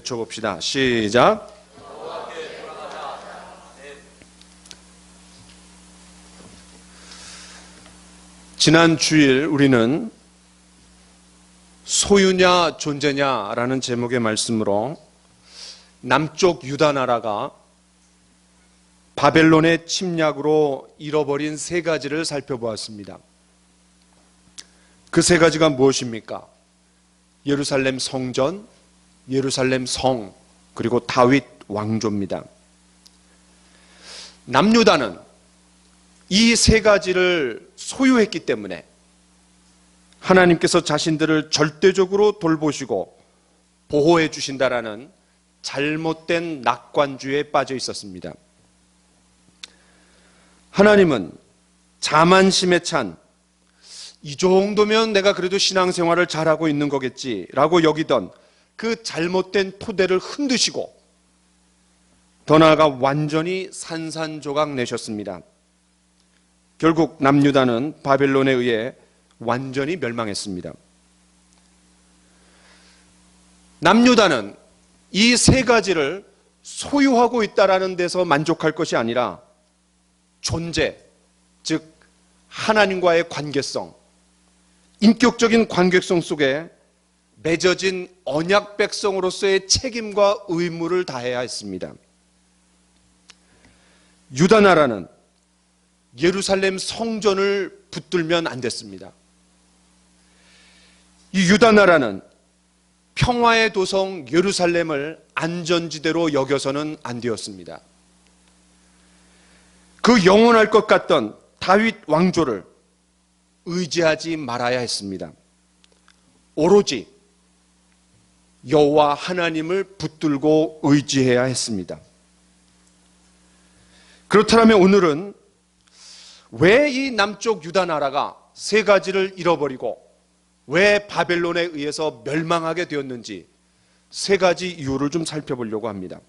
외쳐봅시다. 시작. 지난 주일 우리는 소유냐 존재냐라는 제목의 말씀으로 남쪽 유다 나라가 바벨론의 침략으로 잃어버린 세 가지를 살펴보았습니다. 그 세 가지가 무엇입니까? 예루살렘 성전, 예루살렘 성, 그리고 다윗 왕조입니다. 남유다는 이 세 가지를 소유했기 때문에 하나님께서 자신들을 절대적으로 돌보시고 보호해 주신다라는 잘못된 낙관주의에 빠져 있었습니다. 하나님은 자만심에 찬 이 정도면 내가 그래도 신앙생활을 잘하고 있는 거겠지라고 여기던 그 잘못된 토대를 흔드시고 더 나아가 완전히 산산조각 내셨습니다. 결국 남유다는 바벨론에 의해 완전히 멸망했습니다. 남유다는 이 세 가지를 소유하고 있다라는 데서 만족할 것이 아니라 존재, 즉 하나님과의 관계성, 인격적인 관계성 속에 맺어진 언약 백성으로서의 책임과 의무를 다해야 했습니다. 유다 나라는 예루살렘 성전을 붙들면 안 됐습니다. 이 유다 나라는 평화의 도성 예루살렘을 안전지대로 여겨서는 안 되었습니다. 그 영원할 것 같던 다윗 왕조를 의지하지 말아야 했습니다. 오로지 여호와 하나님을 붙들고 의지해야 했습니다. 그렇다면 오늘은 왜 이 남쪽 유다 나라가 세 가지를 잃어버리고 왜 바벨론에 의해서 멸망하게 되었는지 세 가지 이유를 좀 살펴보려고 합니다.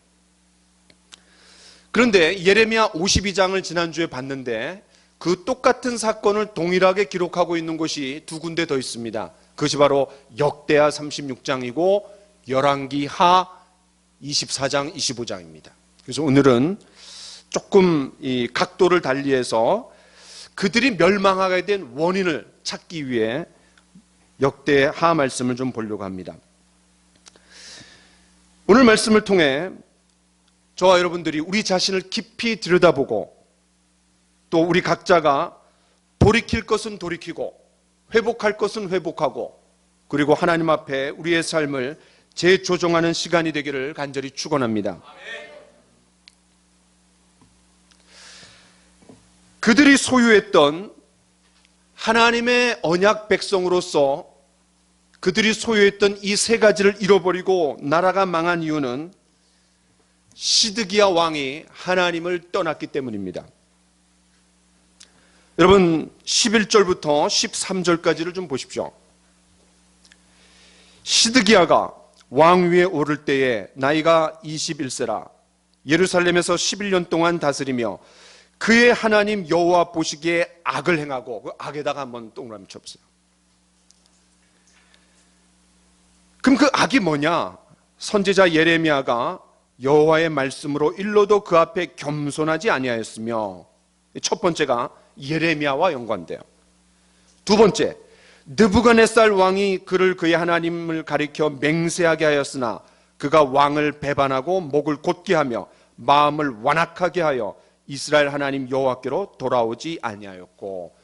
그런데 예레미야 52장을 지난주에 봤는데 그 똑같은 사건을 동일하게 기록하고 있는 곳이 두 군데 더 있습니다. 그것이 바로 역대하 36장이고 열왕기하 24장, 25장입니다. 그래서 오늘은 조금 이 각도를 달리해서 그들이 멸망하게 된 원인을 찾기 위해 역대하 말씀을 좀 보려고 합니다. 오늘 말씀을 통해 저와 여러분들이 우리 자신을 깊이 들여다보고 또 우리 각자가 돌이킬 것은 돌이키고 회복할 것은 회복하고 그리고 하나님 앞에 우리의 삶을 재조정하는 시간이 되기를 간절히 축원합니다. 그들이 소유했던 하나님의 언약 백성으로서 그들이 소유했던 이 세 가지를 잃어버리고 나라가 망한 이유는 시드기야 왕이 하나님을 떠났기 때문입니다. 여러분 11절부터 13절까지를 좀 보십시오. 시드기야가 왕위에 오를 때에 나이가 21세라 예루살렘에서 11년 동안 다스리며 그의 하나님 여호와 보시기에 악을 행하고 그 악에다가 한번 동그라미 쳐보세요. 그럼 그 악이 뭐냐? 선지자 예레미야가 여호와의 말씀으로 일로도 그 앞에 겸손하지 아니하였으며 첫 번째가 예레미야와 연관돼요. 두 번째, 느부갓네살 왕이 그를 그의 하나님을 가리켜 맹세하게 하였으나 그가 왕을 배반하고 목을 곧게 하며 마음을 완악하게 하여 이스라엘 하나님 여호와께로 돌아오지 아니하였고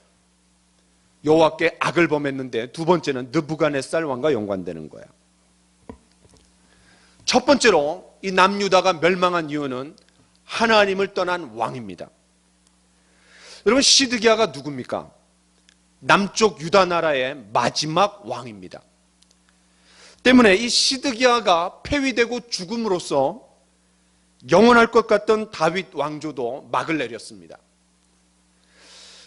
여호와께 악을 범했는데 두 번째는 느부갓네살 왕과 연관되는 거예요. 첫 번째로 이 남유다가 멸망한 이유는 하나님을 떠난 왕입니다. 여러분 시드기야가 누굽니까? 남쪽 유다 나라의 마지막 왕입니다. 때문에 이 시드기야가 폐위되고 죽음으로써 영원할 것 같던 다윗 왕조도 막을 내렸습니다.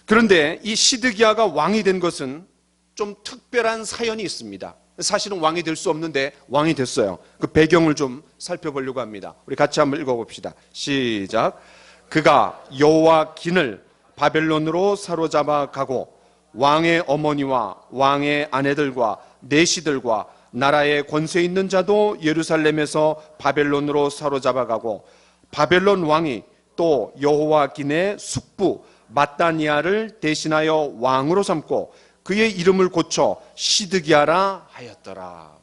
그런데 이 시드기야가 왕이 된 것은 좀 특별한 사연이 있습니다. 사실은 왕이 될 수 없는데 왕이 됐어요. 그 배경을 좀 살펴보려고 합니다. 우리 같이 한번 읽어봅시다. 시작. 그가 여호와긴을 바벨론으로 사로잡아 가고 왕의 어머니와 왕의 아내들과 내시들과 나라의 권세 있는 자도 예루살렘에서 바벨론으로 사로잡아가고 바벨론 왕이 또 여호야긴의 숙부 마따니아를 대신하여 왕으로 삼고 그의 이름을 고쳐 시드기야라 하였더라.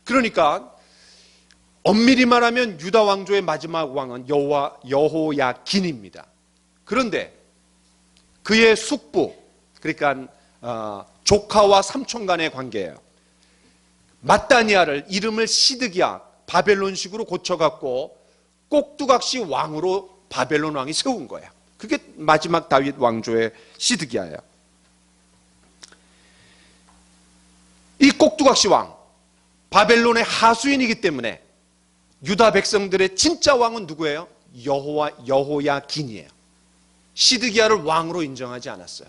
그러니까 엄밀히 말하면 유다 왕조의 마지막 왕은 여호야긴입니다. 그런데 그의 숙부, 그러니까 조카와 삼촌 간의 관계예요. 마따니아를 이름을 시드기야, 바벨론식으로 고쳐갖고 꼭두각시 왕으로 바벨론 왕이 세운 거야. 그게 마지막 다윗 왕조의 시드기야예요. 이 꼭두각시 왕, 바벨론의 하수인이기 때문에 유다 백성들의 진짜 왕은 누구예요? 여호야긴이에요. 시드기야를 왕으로 인정하지 않았어요.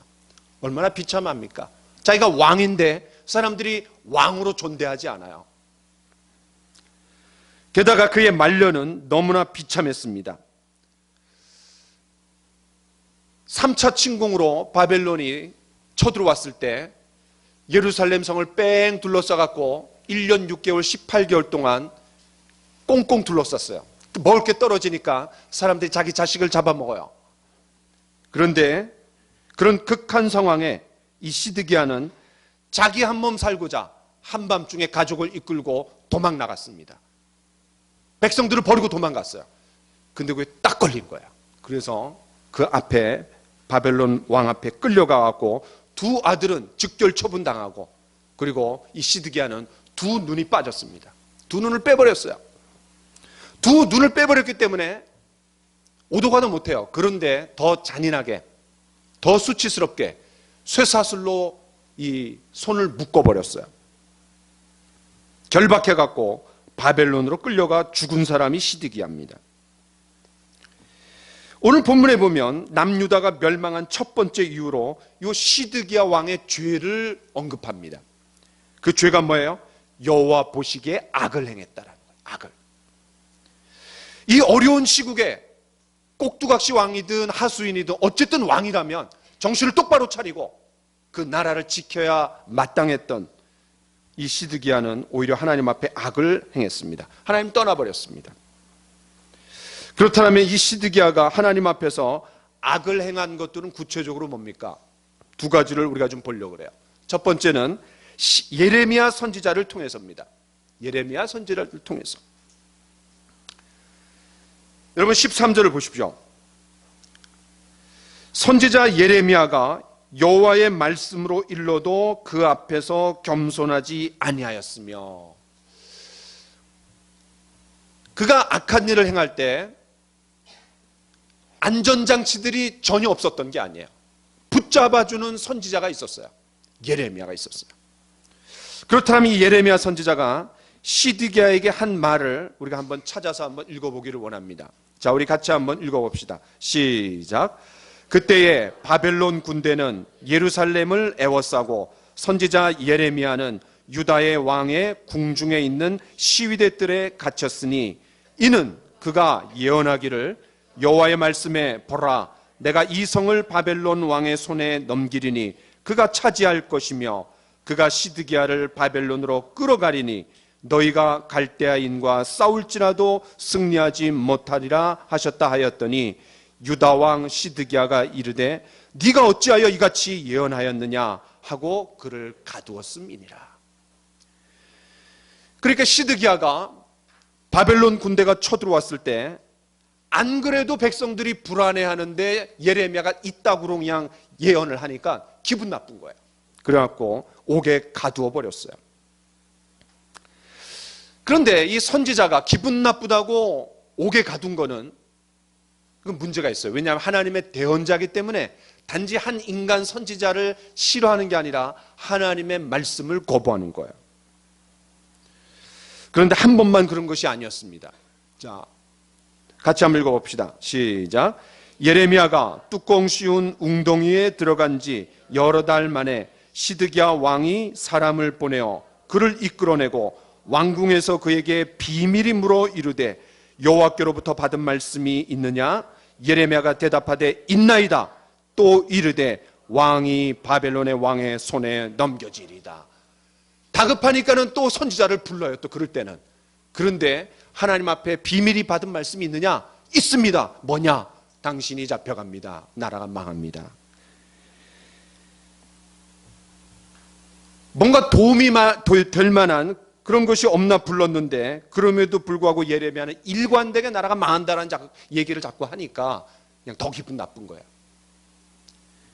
얼마나 비참합니까? 자기가 왕인데 사람들이 왕으로 존대하지 않아요. 게다가 그의 말년은 너무나 비참했습니다. 3차 침공으로 바벨론이 쳐들어왔을 때 예루살렘 성을 뺑 둘러싸갖고 1년 6개월 18개월 동안 꽁꽁 둘러쌌어요. 먹을 게 떨어지니까 사람들이 자기 자식을 잡아먹어요. 그런데 그런 극한 상황에 이 시드기야는 자기 한 몸 살고자 한밤중에 가족을 이끌고 도망 나갔습니다. 백성들을 버리고 도망갔어요. 근데 그게 딱 걸린 거야. 그래서 그 앞에 바벨론 왕 앞에 끌려가갖고 두 아들은 즉결 처분당하고 그리고 이 시드기야는 두 눈이 빠졌습니다. 두 눈을 빼버렸어요. 두 눈을 빼버렸기 때문에 오도가도 못해요. 그런데 더 잔인하게, 더 수치스럽게 쇠사슬로 이 손을 묶어버렸어요. 결박해갖고 바벨론으로 끌려가 죽은 사람이 시드기야입니다. 오늘 본문에 보면 남유다가 멸망한 첫 번째 이유로 이 시드기야 왕의 죄를 언급합니다. 그 죄가 뭐예요? 여호와 보시기에 악을 행했다라는 거예요. 악을. 이 어려운 시국에 꼭두각시 왕이든 하수인이든 어쨌든 왕이라면 정신을 똑바로 차리고 그 나라를 지켜야 마땅했던 이 시드기야는 오히려 하나님 앞에 악을 행했습니다. 하나님 떠나버렸습니다. 그렇다면 이 시드기야가 하나님 앞에서 악을 행한 것들은 구체적으로 뭡니까? 두 가지를 우리가 좀 보려고 그래요. 첫 번째는 예레미야 선지자를 통해서입니다. 예레미야 선지자를 통해서. 여러분 13절을 보십시오. 선지자 예레미야가 여호와의 말씀으로 일러도 그 앞에서 겸손하지 아니하였으며, 그가 악한 일을 행할 때 안전장치들이 전혀 없었던 게 아니에요. 붙잡아주는 선지자가 있었어요. 예레미야가 있었어요. 그렇다면 이 예레미야 선지자가 시드기야에게 한 말을 우리가 한번 찾아서 한번 읽어보기를 원합니다. 자, 우리 같이 한번 읽어봅시다. 시작. 그때에 바벨론 군대는 예루살렘을 에워싸고 선지자 예레미야는 유다의 왕의 궁중에 있는 시위대 뜰에 갇혔으니 이는 그가 예언하기를 여호와의 말씀에 보라, 내가 이 성을 바벨론 왕의 손에 넘기리니 그가 차지할 것이며 그가 시드기야를 바벨론으로 끌어가리니 너희가 갈대아인과 싸울지라도 승리하지 못하리라 하셨다 하였더니 유다 왕 시드기야가 이르되 네가 어찌하여 이같이 예언하였느냐 하고 그를 가두었음이니라. 그러니까 시드기야가 바벨론 군대가 쳐들어왔을 때 안 그래도 백성들이 불안해하는데 예레미야가 이따구로 그냥 예언을 하니까 기분 나쁜 거예요. 그래갖고 옥에 가두어 버렸어요. 그런데 이 선지자가 기분 나쁘다고 옥에 가둔 거는 그건 문제가 있어요. 왜냐하면 하나님의 대언자이기 때문에 단지 한 인간 선지자를 싫어하는 게 아니라 하나님의 말씀을 거부하는 거예요. 그런데 한 번만 그런 것이 아니었습니다. 자, 같이 한번 읽어봅시다. 시작. 예레미야가 뚜껑 씌운 웅덩이에 들어간 지 여러 달 만에 시드기야 왕이 사람을 보내어 그를 이끌어내고 왕궁에서 그에게 비밀이 물어 이르되 여호와께로부터 받은 말씀이 있느냐? 예레미야가 대답하되 있나이다. 또 이르되 왕이 바벨론의 왕의 손에 넘겨지리다. 다급하니까는 또 선지자를 불러요. 또 그럴 때는. 그런데 하나님 앞에 비밀이 받은 말씀이 있느냐? 있습니다. 뭐냐? 당신이 잡혀갑니다. 나라가 망합니다. 뭔가 도움이 될 만한 그런 것이 없나 불렀는데, 그럼에도 불구하고 예레미야는 일관되게 나라가 망한다는 얘기를 자꾸 하니까 그냥 더 기분 나쁜 거예요.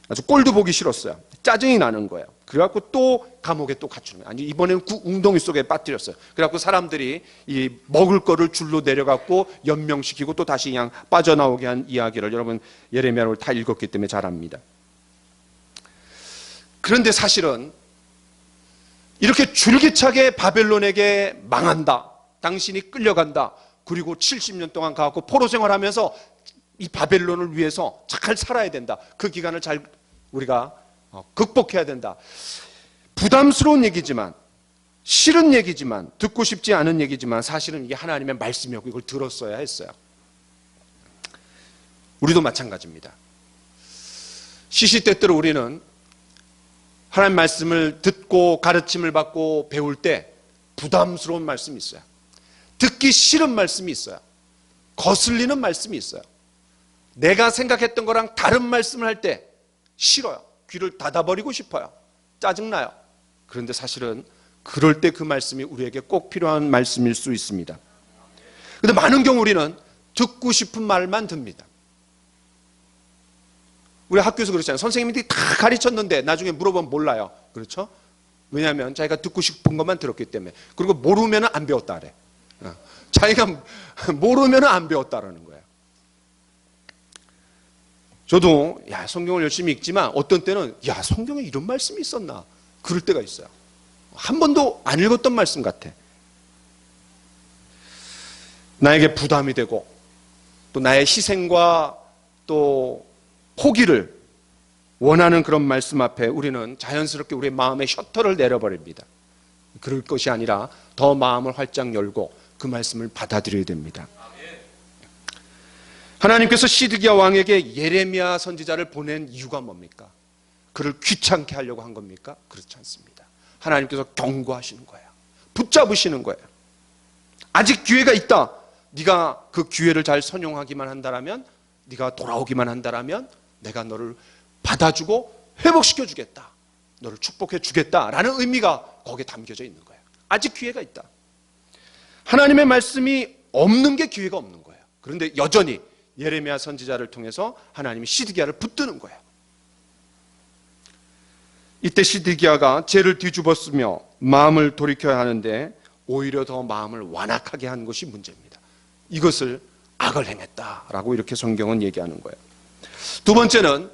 아주 꼴도 보기 싫었어요. 짜증이 나는 거예요. 그래갖고 또 감옥에 또 갇히는 거예요. 아니, 이번에는 웅덩이 속에 빠뜨렸어요. 그래갖고 사람들이 이 먹을 거를 줄로 내려갖고 연명시키고 또 다시 그냥 빠져나오게 한 이야기를 여러분 예레미야를 다 읽었기 때문에 잘 압니다. 그런데 사실은 이렇게 줄기차게 바벨론에게 망한다, 당신이 끌려간다, 그리고 70년 동안 가갖고 포로 생활하면서 이 바벨론을 위해서 잘 살아야 된다, 그 기간을 잘 우리가 극복해야 된다. 부담스러운 얘기지만, 싫은 얘기지만, 듣고 싶지 않은 얘기지만 사실은 이게 하나님의 말씀이었고 이걸 들었어야 했어요. 우리도 마찬가지입니다. 시시때때로 우리는 하나님 말씀을 듣고 가르침을 받고 배울 때 부담스러운 말씀이 있어요. 듣기 싫은 말씀이 있어요. 거슬리는 말씀이 있어요. 내가 생각했던 거랑 다른 말씀을 할 때 싫어요. 귀를 닫아버리고 싶어요. 짜증나요. 그런데 사실은 그럴 때 그 말씀이 우리에게 꼭 필요한 말씀일 수 있습니다. 그런데 많은 경우 우리는 듣고 싶은 말만 듭니다. 우리 학교에서 그렇잖아요. 선생님들이 다 가르쳤는데 나중에 물어보면 몰라요. 그렇죠? 왜냐하면 자기가 듣고 싶은 것만 들었기 때문에. 그리고 모르면 안 배웠다 그래. 자기가 모르면 안 배웠다라는 거예요. 저도 성경을 열심히 읽지만 어떤 때는 성경에 이런 말씀이 있었나? 그럴 때가 있어요. 한 번도 안 읽었던 말씀 같아. 나에게 부담이 되고 또 나의 희생과 또 포기를 원하는 그런 말씀 앞에 우리는 자연스럽게 우리의 마음의 셔터를 내려버립니다. 그럴 것이 아니라 더 마음을 활짝 열고 그 말씀을 받아들여야 됩니다. 하나님께서 시드기야 왕에게 예레미야 선지자를 보낸 이유가 뭡니까? 그를 귀찮게 하려고 한 겁니까? 그렇지 않습니다. 하나님께서 경고하시는 거예요. 붙잡으시는 거예요. 아직 기회가 있다. 네가 그 기회를 잘 선용하기만 한다면, 네가 돌아오기만 한다면 내가 너를 받아주고 회복시켜 주겠다, 너를 축복해 주겠다라는 의미가 거기에 담겨져 있는 거예요. 아직 기회가 있다. 하나님의 말씀이 없는 게 기회가 없는 거예요. 그런데 여전히 예레미야 선지자를 통해서 하나님이 시드기야를 붙드는 거예요. 이때 시드기야가 죄를 뒤집었으며 마음을 돌이켜야 하는데 오히려 더 마음을 완악하게 한 것이 문제입니다. 이것을 악을 행했다라고 이렇게 성경은 얘기하는 거예요. 두 번째는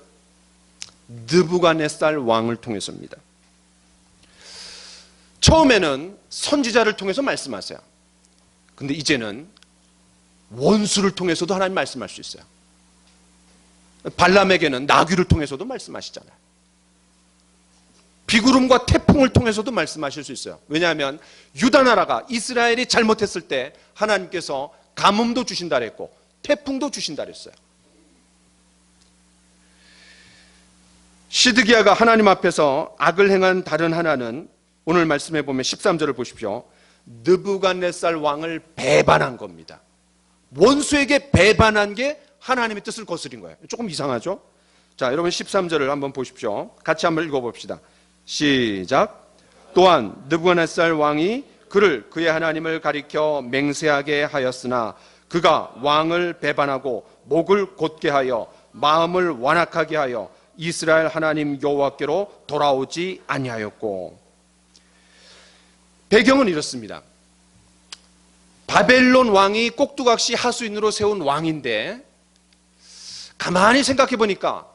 느부갓네살 왕을 통해서입니다. 처음에는 선지자를 통해서 말씀하세요. 근데 이제는 원수를 통해서도 하나님 말씀할 수 있어요. 발람에게는 나귀를 통해서도 말씀하시잖아요. 비구름과 태풍을 통해서도 말씀하실 수 있어요. 왜냐하면 유다 나라가, 이스라엘이 잘못했을 때 하나님께서 가뭄도 주신다 그랬고 태풍도 주신다 그랬어요. 시드기야가 하나님 앞에서 악을 행한 다른 하나는 오늘 말씀해 보면 13절을 보십시오. 느부갓네살 왕을 배반한 겁니다. 원수에게 배반한 게 하나님의 뜻을 거스린 거예요. 조금 이상하죠? 자, 여러분 13절을 한번 보십시오. 같이 한번 읽어봅시다. 시작. 또한 느부갓네살 왕이 그를 그의 하나님을 가리켜 맹세하게 하였으나 그가 왕을 배반하고 목을 곧게 하여 마음을 완악하게 하여 이스라엘 하나님 여호와께로 돌아오지 아니하였고. 배경은 이렇습니다. 바벨론 왕이 꼭두각시 하수인으로 세운 왕인데 가만히 생각해 보니까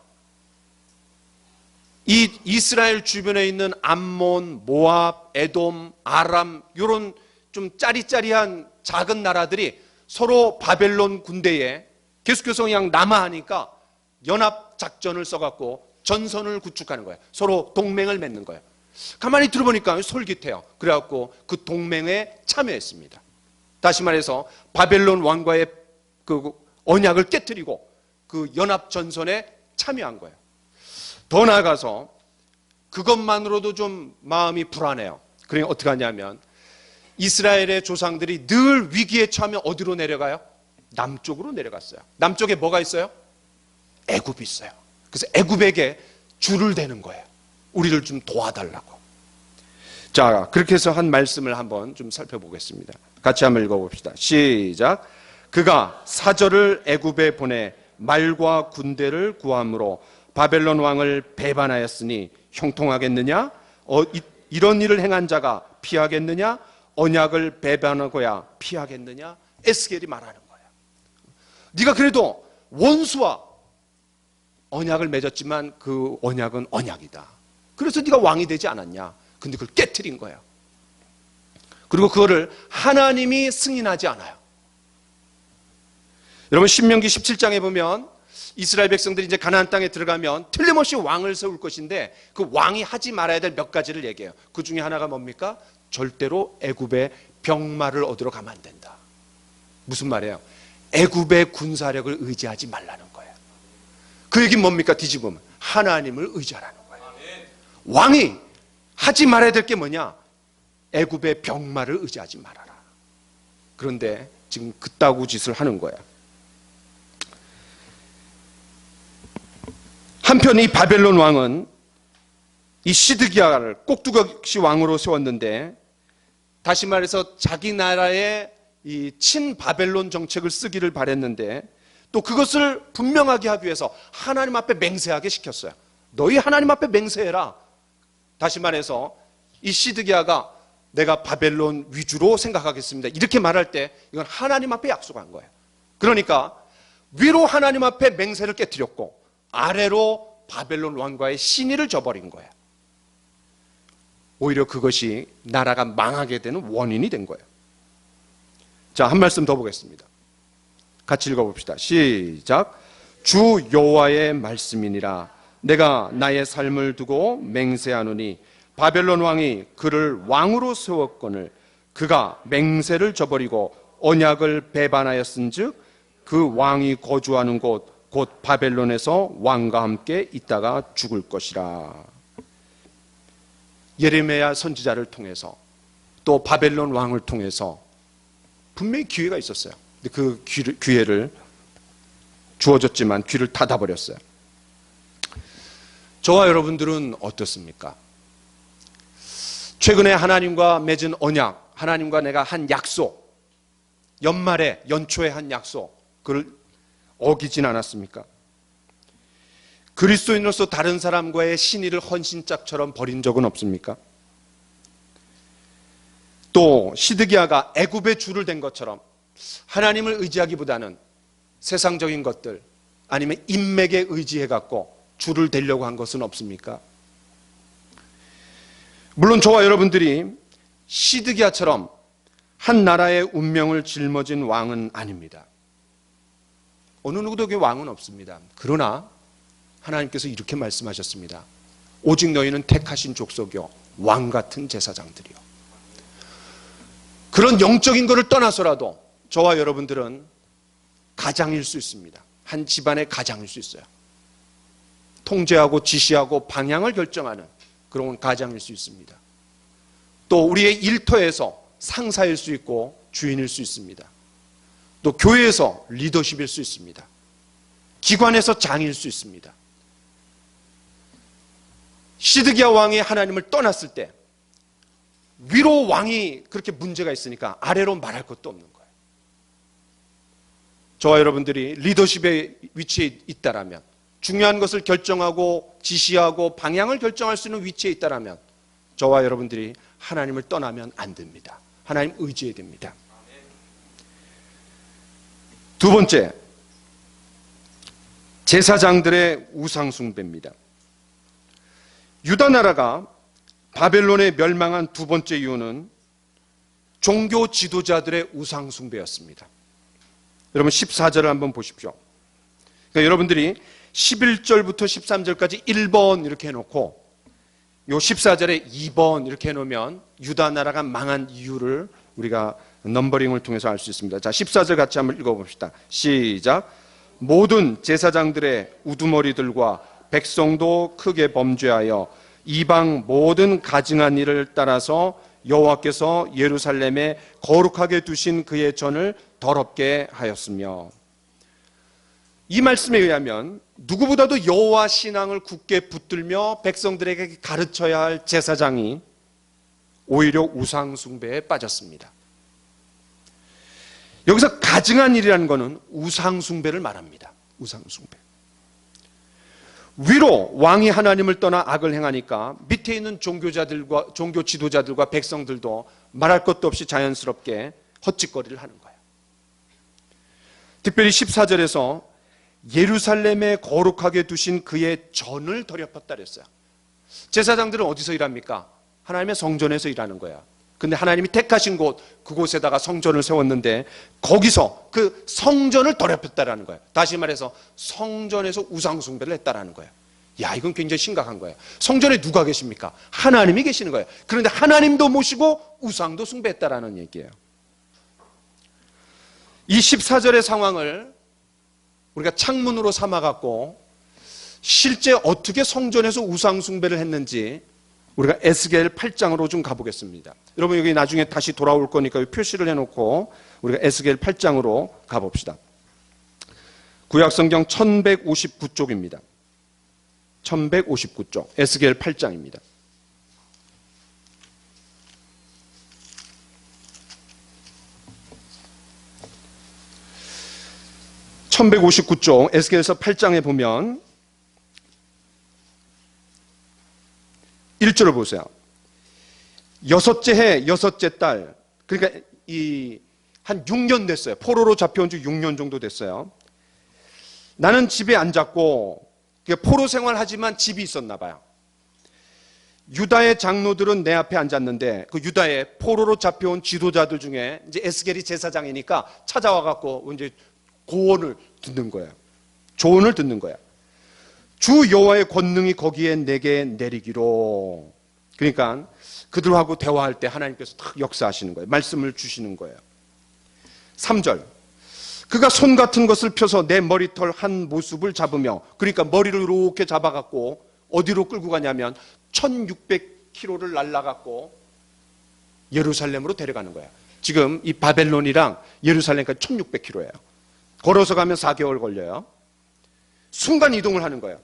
이 이스라엘 주변에 있는 암몬, 모압, 에돔, 아람 이런 좀 짜리짜리한 작은 나라들이 서로 바벨론 군대에 계속해서 그냥 남하하니까 연합 작전을 써갖고 전선을 구축하는 거예요. 서로 동맹을 맺는 거예요. 가만히 들어보니까 솔깃해요. 그래갖고 그 동맹에 참여했습니다. 다시 말해서 바벨론 왕과의 그 언약을 깨뜨리고 그 연합 전선에 참여한 거예요. 더 나아가서 그것만으로도 좀 마음이 불안해요. 그러니 어떻게 하냐면 이스라엘의 조상들이 늘 위기에 처하면 어디로 내려가요? 남쪽으로 내려갔어요. 남쪽에 뭐가 있어요? 애굽이 있어요. 그래서 애굽에게 줄을 대는 거예요. 우리를 좀 도와달라고. 자, 그렇게 해서 한 말씀을 한번 좀 살펴보겠습니다. 같이 한번 읽어봅시다. 시작. 그가 사절을 애굽에 보내 말과 군대를 구함으로 바벨론 왕을 배반하였으니 형통하겠느냐? 이런 일을 행한 자가 피하겠느냐? 언약을 배반하고야 피하겠느냐? 에스겔이 말하는 거예요. 네가 그래도 원수와 언약을 맺었지만 그 언약은 언약이다. 그래서 네가 왕이 되지 않았냐? 근데 그걸 깨트린 거예요. 그리고 그거를 하나님이 승인하지 않아요. 여러분 신명기 17장에 보면 이스라엘 백성들이 이제 가나안 땅에 들어가면 틀림없이 왕을 세울 것인데 그 왕이 하지 말아야 될 몇 가지를 얘기해요. 그 중에 하나가 뭡니까? 절대로 애굽의 병마를 얻으러 가면 안 된다. 무슨 말이에요? 애굽의 군사력을 의지하지 말라는 거예요. 그 얘기는 뭡니까? 뒤집으면 하나님을 의지하라는 거예요. 왕이 하지 말아야 될 게 뭐냐? 애굽의 병마를 의지하지 말아라. 그런데 지금 그따구 짓을 하는 거야. 한편 이 바벨론 왕은 이 시드기야를 꼭두각시 왕으로 세웠는데, 다시 말해서 자기 나라의 이 친바벨론 정책을 쓰기를 바랬는데, 또 그것을 분명하게 하기 위해서 하나님 앞에 맹세하게 시켰어요. 너희 하나님 앞에 맹세해라. 다시 말해서 이 시드기야가 내가 바벨론 위주로 생각하겠습니다, 이렇게 말할 때 이건 하나님 앞에 약속한 거예요. 그러니까 위로 하나님 앞에 맹세를 깨뜨렸고 아래로 바벨론 왕과의 신의를 저버린 거예요. 오히려 그것이 나라가 망하게 되는 원인이 된 거예요. 자, 한 말씀 더 보겠습니다. 같이 읽어봅시다. 시작. 주 여호와의 말씀이니라. 내가 나의 삶을 두고 맹세하노니 바벨론 왕이 그를 왕으로 세웠거늘 그가 맹세를 저버리고 언약을 배반하였은즉 그 왕이 거주하는 곳 곧 바벨론에서 왕과 함께 있다가 죽을 것이라. 예레미야 선지자를 통해서 또 바벨론 왕을 통해서 분명히 기회가 있었어요. 근데 그 기회를 주어졌지만 귀를 닫아버렸어요. 저와 여러분들은 어떻습니까? 최근에 하나님과 맺은 언약, 하나님과 내가 한 약속, 연말에 연초에 한 약속, 그걸 어기진 않았습니까? 그리스도인으로서 다른 사람과의 신의를 헌신짝처럼 버린 적은 없습니까? 또 시드기야가 애굽의 줄을 댄 것처럼 하나님을 의지하기보다는 세상적인 것들 아니면 인맥에 의지해갖고 줄을 대려고 한 것은 없습니까? 물론 저와 여러분들이 시드기야처럼 한 나라의 운명을 짊어진 왕은 아닙니다. 어느 누구도 그 왕은 없습니다. 그러나 하나님께서 이렇게 말씀하셨습니다. 오직 너희는 택하신 족속이요 왕 같은 제사장들이요. 그런 영적인 것을 떠나서라도 저와 여러분들은 가장일 수 있습니다. 한 집안의 가장일 수 있어요. 통제하고 지시하고 방향을 결정하는 그런 가장일 수 있습니다. 또 우리의 일터에서 상사일 수 있고 주인일 수 있습니다. 또 교회에서 리더십일 수 있습니다. 기관에서 장일 수 있습니다. 시드기야 왕이 하나님을 떠났을 때 위로 왕이 그렇게 문제가 있으니까 아래로 말할 것도 없는 거예요. 저와 여러분들이 리더십의 위치에 있다라면, 중요한 것을 결정하고 지시하고 방향을 결정할 수 있는 위치에 있다라면 저와 여러분들이 하나님을 떠나면 안 됩니다. 하나님 의지해야 됩니다. 두 번째, 제사장들의 우상 숭배입니다. 유다 나라가 바벨론에 멸망한 두 번째 이유는 종교 지도자들의 우상 숭배였습니다. 여러분 14절을 한번 보십시오. 그러니까 여러분들이 11절부터 13절까지 1번 이렇게 해놓고 요 14절에 2번 이렇게 해놓으면 유다 나라가 망한 이유를 우리가 넘버링을 통해서 알 수 있습니다. 자, 14절 같이 한번 읽어봅시다. 시작. 모든 제사장들의 우두머리들과 백성도 크게 범죄하여 이방 모든 가증한 일을 따라서 여호와께서 예루살렘에 거룩하게 두신 그의 전을 더럽게 하였으며. 이 말씀에 의하면 누구보다도 여호와 신앙을 굳게 붙들며 백성들에게 가르쳐야 할 제사장이 오히려 우상 숭배에 빠졌습니다. 여기서 가증한 일이라는 것은 우상 숭배를 말합니다. 우상 숭배. 위로 왕이 하나님을 떠나 악을 행하니까 밑에 있는 종교 지도자들과 백성들도 말할 것도 없이 자연스럽게 헛짓거리를 하는 거예요. 특별히 14절에서 예루살렘에 거룩하게 두신 그의 전을 더럽혔다 그랬어요. 제사장들은 어디서 일합니까? 하나님의 성전에서 일하는 거야. 근데 하나님이 택하신 곳, 그곳에다가 성전을 세웠는데 거기서 그 성전을 더럽혔다라는 거예요. 다시 말해서 성전에서 우상 숭배를 했다라는 거예요. 야, 이건 굉장히 심각한 거예요. 성전에 누가 계십니까? 하나님이 계시는 거예요. 그런데 하나님도 모시고 우상도 숭배했다라는 얘기예요. 이 14절의 상황을 우리가 창문으로 삼아갖고 실제 어떻게 성전에서 우상 숭배를 했는지 우리가 에스겔 8장으로 좀 가보겠습니다. 여러분 여기 나중에 다시 돌아올 거니까 표시를 해놓고 우리가 에스겔 8장으로 가봅시다. 구약성경 1159쪽입니다. 1159쪽 에스겔 8장입니다. (1159쪽) 에스겔서 8장에 보면 1절을 보세요. 여섯째 해 여섯째 달, 그러니까 한 6년 됐어요. 포로로 잡혀온 지 6년 정도 됐어요. 나는 집에 앉았고 포로 생활하지만 집이 있었나 봐요. 유다의 장로들은 내 앞에 앉았는데 그 유다의 포로로 잡혀온 지도자들 중에 이제 에스겔이 제사장이니까 찾아와 갖고 이제 고언을 듣는 거예요. 조언을 듣는 거야. 주 여호와의 권능이 거기에 내게 내리기로. 그러니까 그들하고 대화할 때 하나님께서 딱 역사하시는 거예요. 말씀을 주시는 거예요. 3절. 그가 손 같은 것을 펴서 내 머리털 한 모습을 잡으며, 그러니까 머리를 이렇게 잡아갖고 어디로 끌고 가냐면 1600km를 날라갖고 예루살렘으로 데려가는 거예요. 지금 이 바벨론이랑 예루살렘까지 1600km예요. 걸어서 가면 4개월 걸려요. 순간 이동을 하는 거예요.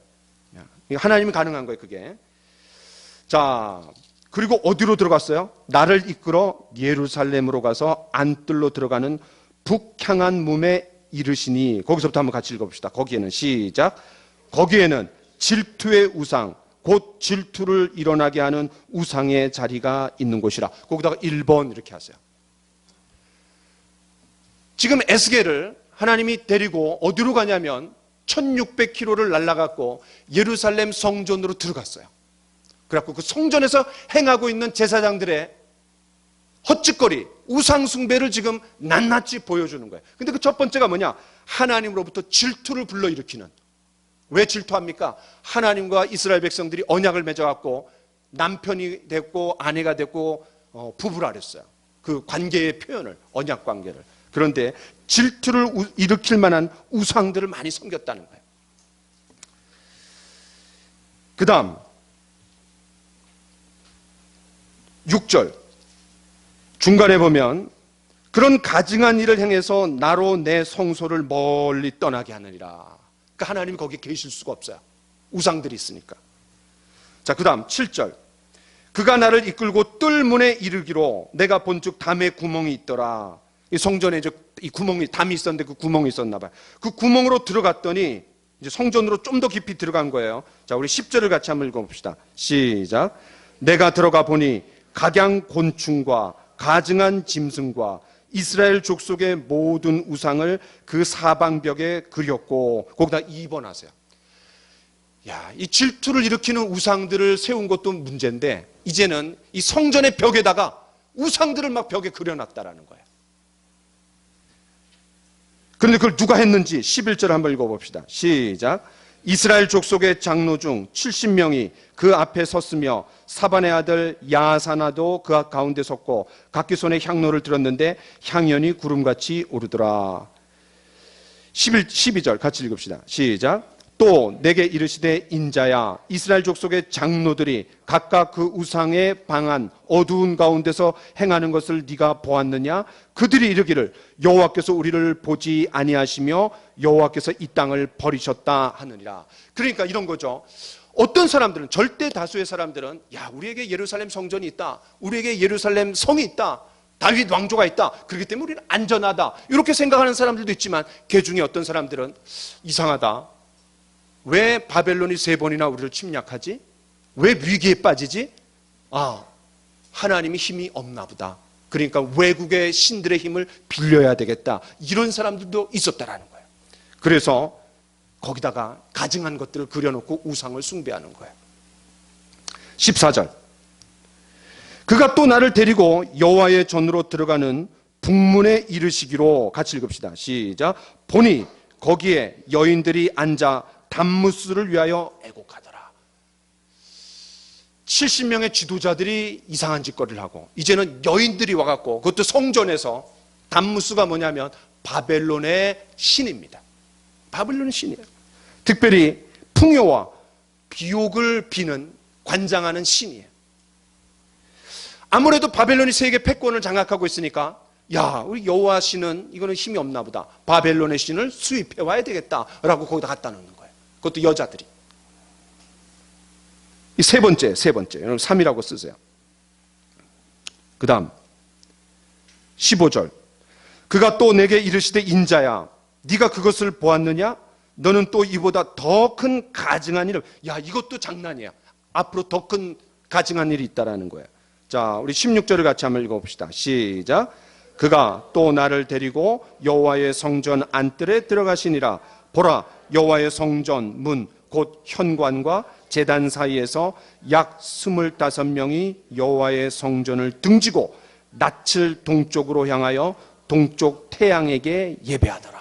하나님이 가능한 거예요, 그게. 자, 그리고 어디로 들어갔어요? 나를 이끌어 예루살렘으로 가서 안뜰로 들어가는 북향한 문에 이르시니. 거기서부터 한번 같이 읽어봅시다. 거기에는 시작. 거기에는 질투의 우상, 곧 질투를 일어나게 하는 우상의 자리가 있는 곳이라. 거기다가 1번 이렇게 하세요. 지금 에스겔을 하나님이 데리고 어디로 가냐면 1600km를 날아갔고 예루살렘 성전으로 들어갔어요. 그래갖고 그 성전에서 행하고 있는 제사장들의 헛짓거리, 우상숭배를 지금 낱낱이 보여주는 거예요. 근데 그 첫 번째가 뭐냐? 하나님으로부터 질투를 불러일으키는. 왜 질투합니까? 하나님과 이스라엘 백성들이 언약을 맺어갖고 남편이 됐고 아내가 됐고 부부라 그랬어요. 그 관계의 표현을, 언약 관계를. 그런데 질투를 일으킬 만한 우상들을 많이 섬겼다는 거예요. 그 다음 6절 중간에 보면 그런 가증한 일을 행해서 나로 내 성소를 멀리 떠나게 하느니라. 그러니까 하나님이 거기 계실 수가 없어요. 우상들이 있으니까. 자, 그 다음 7절. 그가 나를 이끌고 뜰문에 이르기로 내가 본즉 담에 구멍이 있더라. 이 성전에 이 구멍이, 담이 있었는데 그 구멍이 있었나 봐요. 그 구멍으로 들어갔더니 이제 성전으로 좀 더 깊이 들어간 거예요. 자, 우리 10절을 같이 한번 읽어봅시다. 시작. 내가 들어가 보니 각양 곤충과 가증한 짐승과 이스라엘 족속의 모든 우상을 그 사방벽에 그렸고, 거기다 2번 하세요. 야, 이 질투를 일으키는 우상들을 세운 것도 문제인데 이제는 이 성전의 벽에다가 우상들을 막 벽에 그려놨다라는 거예요. 그런데 그걸 누가 했는지 11절 한번 읽어봅시다. 시작. 이스라엘 족속의 장로 중 70명이 그 앞에 섰으며 사반의 아들 야사나도 그 가운데 섰고 각기 손에 향로를 들었는데 향연이 구름같이 오르더라. 12절 같이 읽읍시다. 시작. 또 내게 이르시되 인자야 이스라엘 족속의 장로들이 각각 그 우상의 방한 어두운 가운데서 행하는 것을 네가 보았느냐? 그들이 이르기를 여호와께서 우리를 보지 아니하시며 여호와께서 이 땅을 버리셨다 하느니라. 그러니까 이런 거죠. 어떤 사람들은, 절대 다수의 사람들은 야, 우리에게 예루살렘 성전이 있다, 우리에게 예루살렘 성이 있다, 다윗 왕조가 있다, 그렇기 때문에 우리는 안전하다, 이렇게 생각하는 사람들도 있지만 그 중에 어떤 사람들은 이상하다, 왜 바벨론이 3번이나 우리를 침략하지? 왜 위기에 빠지지? 아, 하나님이 힘이 없나 보다, 그러니까 외국의 신들의 힘을 빌려야 되겠다, 이런 사람들도 있었다라는 거예요. 그래서 거기다가 가증한 것들을 그려놓고 우상을 숭배하는 거예요. 14절, 그가 또 나를 데리고 여호와의 전으로 들어가는 북문에 이르시기로, 같이 읽읍시다. 시작. 보니 거기에 여인들이 앉아 단무스를 위하여 애곡하더라. 70명의 지도자들이 이상한 짓거리를 하고 이제는 여인들이 와갖고, 그것도 성전에서, 단무스가 뭐냐면 바벨론의 신입니다. 바벨론의 신이에요. 특별히 풍요와 비옥을 비는 관장하는 신이에요. 아무래도 바벨론이 세계 패권을 장악하고 있으니까 야, 우리 여호와 신은 이거는 힘이 없나 보다, 바벨론의 신을 수입해 와야 되겠다라고 거기다 갖다 놓는 거예요. 그것도 여자들이. 이 세 번째, 여러분 3이라고 쓰세요. 그 다음 15절, 그가 또 내게 이르시되 인자야 네가 그것을 보았느냐? 너는 또 이보다 더 큰 가증한 일을, 야, 이것도 장난이야, 앞으로 더 큰 가증한 일이 있다라는 거예요. 자, 우리 16절을 같이 한번 읽어봅시다. 시작. 그가 또 나를 데리고 여호와의 성전 안뜰에 들어가시니라. 보라, 여호와의 성전 문 곧 현관과 제단 사이에서 약 25명이 여호와의 성전을 등지고 낯을 동쪽으로 향하여 동쪽 태양에게 예배하더라.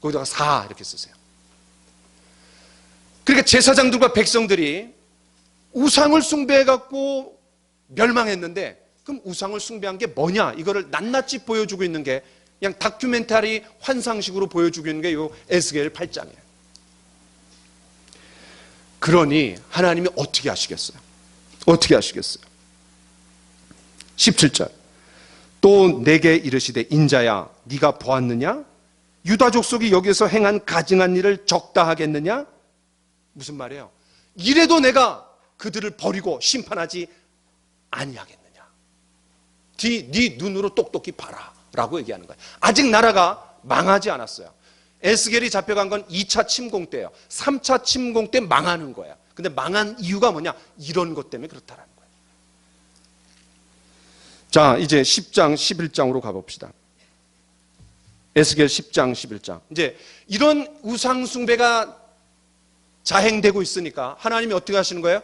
거기다가 4 이렇게 쓰세요. 그러니까 제사장들과 백성들이 우상을 숭배해갖고 멸망했는데, 그럼 우상을 숭배한 게 뭐냐, 이거를 낱낱이 보여주고 있는 게 그냥 다큐멘터리 환상식으로 보여주고 있는 게 이 에스겔 8장이에요. 그러니 하나님이 어떻게 하시겠어요? 어떻게 하시겠어요? 17절, 또 내게 이르시되 인자야 네가 보았느냐? 유다 족속이 여기서 행한 가증한 일을 적다 하겠느냐? 무슨 말이에요? 이래도 내가 그들을 버리고 심판하지 아니하겠느냐? 네 눈으로 똑똑히 봐라 라고 얘기하는 거예요. 아직 나라가 망하지 않았어요. 에스겔이 잡혀간 건 2차 침공 때예요. 3차 침공 때 망하는 거야. 근데 망한 이유가 뭐냐? 이런 것 때문에 그렇다라는 거예요. 자, 이제 10장 11장으로 가봅시다. 에스겔 10장 11장. 이제 이런 우상 숭배가 자행되고 있으니까 하나님이 어떻게 하시는 거예요?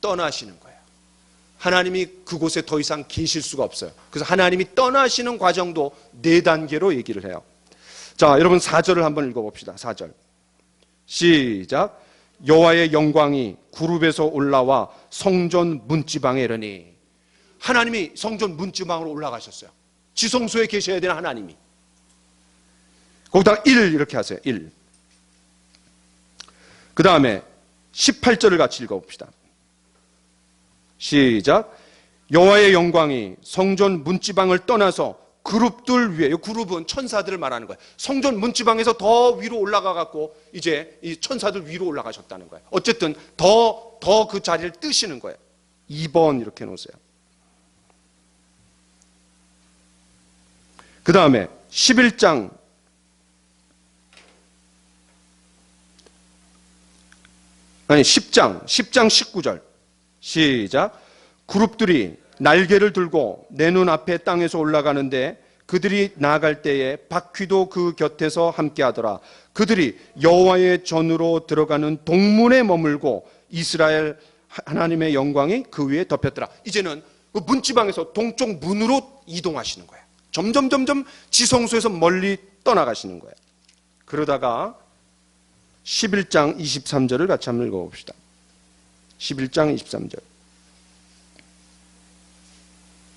떠나시는 거예요. 하나님이 그곳에 더 이상 계실 수가 없어요. 그래서 하나님이 떠나시는 과정도 4단계로 얘기를 해요. 자, 여러분 4절을 한번 읽어봅시다. 4절 시작. 여호와의 영광이 구룹에서 올라와 성전 문지방에 이르니, 하나님이 성전 문지방으로 올라가셨어요. 지성소에 계셔야 되는 하나님이. 거기다가 1 이렇게 하세요. 1. 그 다음에 18절을 같이 읽어봅시다. 시작. 여호와의 영광이 성전 문지방을 떠나서 그룹들 위에, 이 그룹은 천사들을 말하는 거예요. 성전 문지방에서 더 위로 올라가 갖고 이제 이 천사들 위로 올라가셨다는 거예요. 어쨌든 더 그 자리를 뜨시는 거예요. 2번 이렇게 놓으세요. 그 다음에 11장 10장 19절 시작. 그룹들이 날개를 들고 내 눈 앞에 땅에서 올라가는데 그들이 나아갈 때에 바퀴도 그 곁에서 함께하더라. 그들이 여호와의 전으로 들어가는 동문에 머물고 이스라엘 하나님의 영광이 그 위에 덮였더라. 이제는 그 문지방에서 동쪽 문으로 이동하시는 거예요. 점점 지성소에서 멀리 떠나가시는 거예요. 그러다가 11장 23절을 같이 한번 읽어봅시다. 11장 23절.